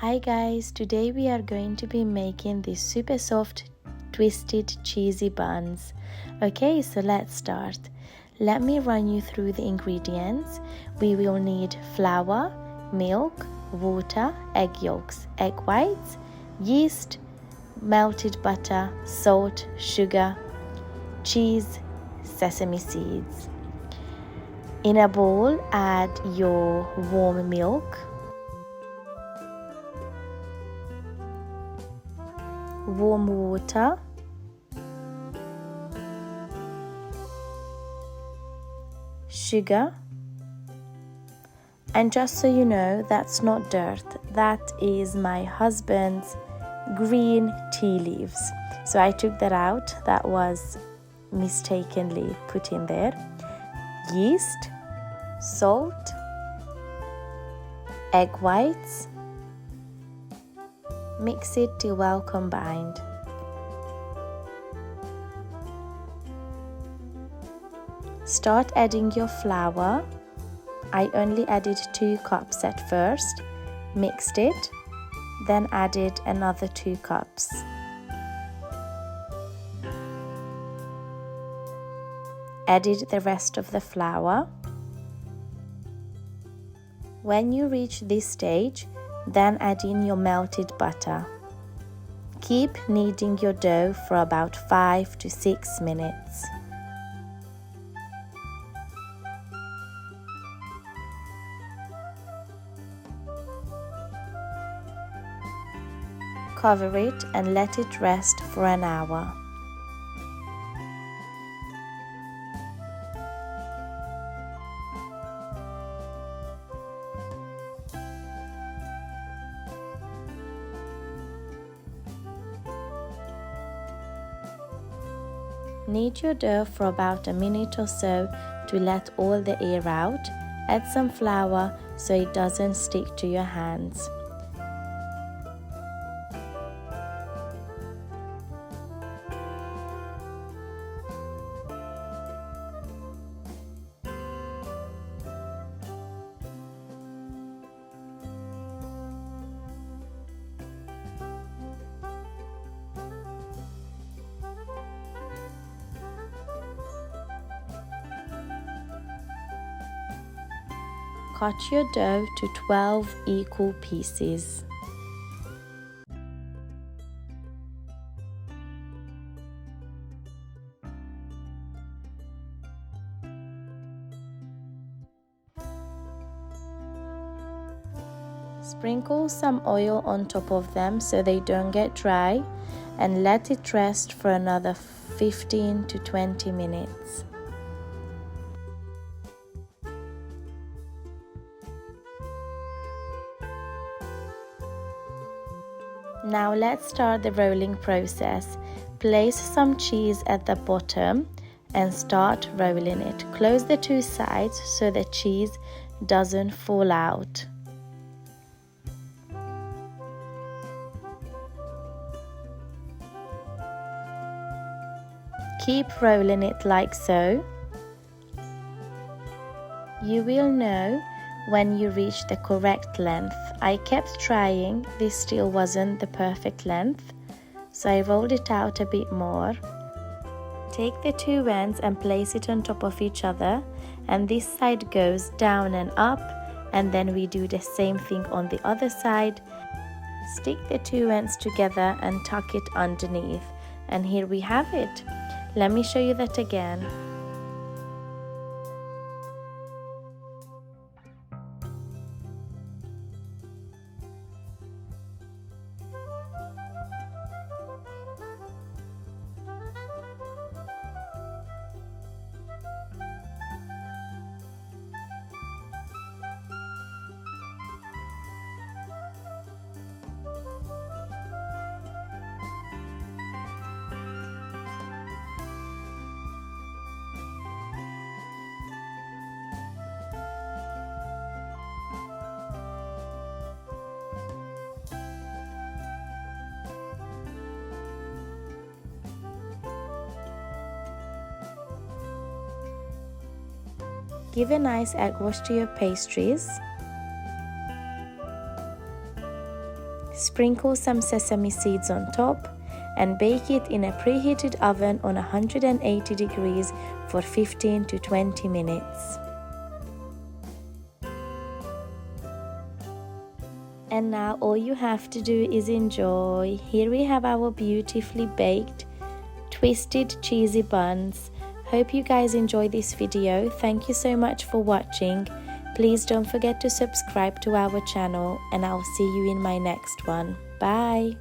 Hi guys, today we are going to be making these super soft twisted cheesy buns. Okay, so let's start. Let me run you through the ingredients. We will need flour, milk, water, egg yolks, egg whites, yeast, melted butter, salt, sugar, cheese, sesame seeds. In a bowl, add your warm milk, warm water, sugar, and just so you know, that's not dirt, that is my husband's green tea leaves. So I took that out, that was mistakenly put in there. Yeast, salt, egg whites. Mix it till well combined. Start adding your flour. I only added 2 cups at first, mixed it, then added another 2 cups. Added the rest of the flour. When you reach this stage, then add in your melted butter. Keep kneading your dough for about 5 to 6 minutes. Cover it and let it rest for an hour. Knead your dough for about a minute or so to let all the air out. Add some flour so it doesn't stick to your hands. Cut your dough to 12 equal pieces. Sprinkle some oil on top of them so they don't get dry, and let it rest for another 15 to 20 minutes. Now let's start the rolling process. Place some cheese at the bottom and start rolling it. Close the 2 sides so the cheese doesn't fall out. Keep rolling it like so. You will know when you reach the correct length. I kept trying, this still wasn't the perfect length, so I rolled it out a bit more. Take the 2 ends and place it on top of each other, and this side goes down and up, and then we do the same thing on the other side. Stick the 2 ends together and tuck it underneath, and here we have it. Let me show you that again. Give a nice egg wash to your pastries. Sprinkle some sesame seeds on top and bake it in a preheated oven on 180 degrees for 15 to 20 minutes. And now all you have to do is enjoy. Here we have our beautifully baked, twisted cheesy buns. Hope you guys enjoy this video. Thank you so much for watching. Please don't forget to subscribe to our channel, and I'll see you in my next one. Bye!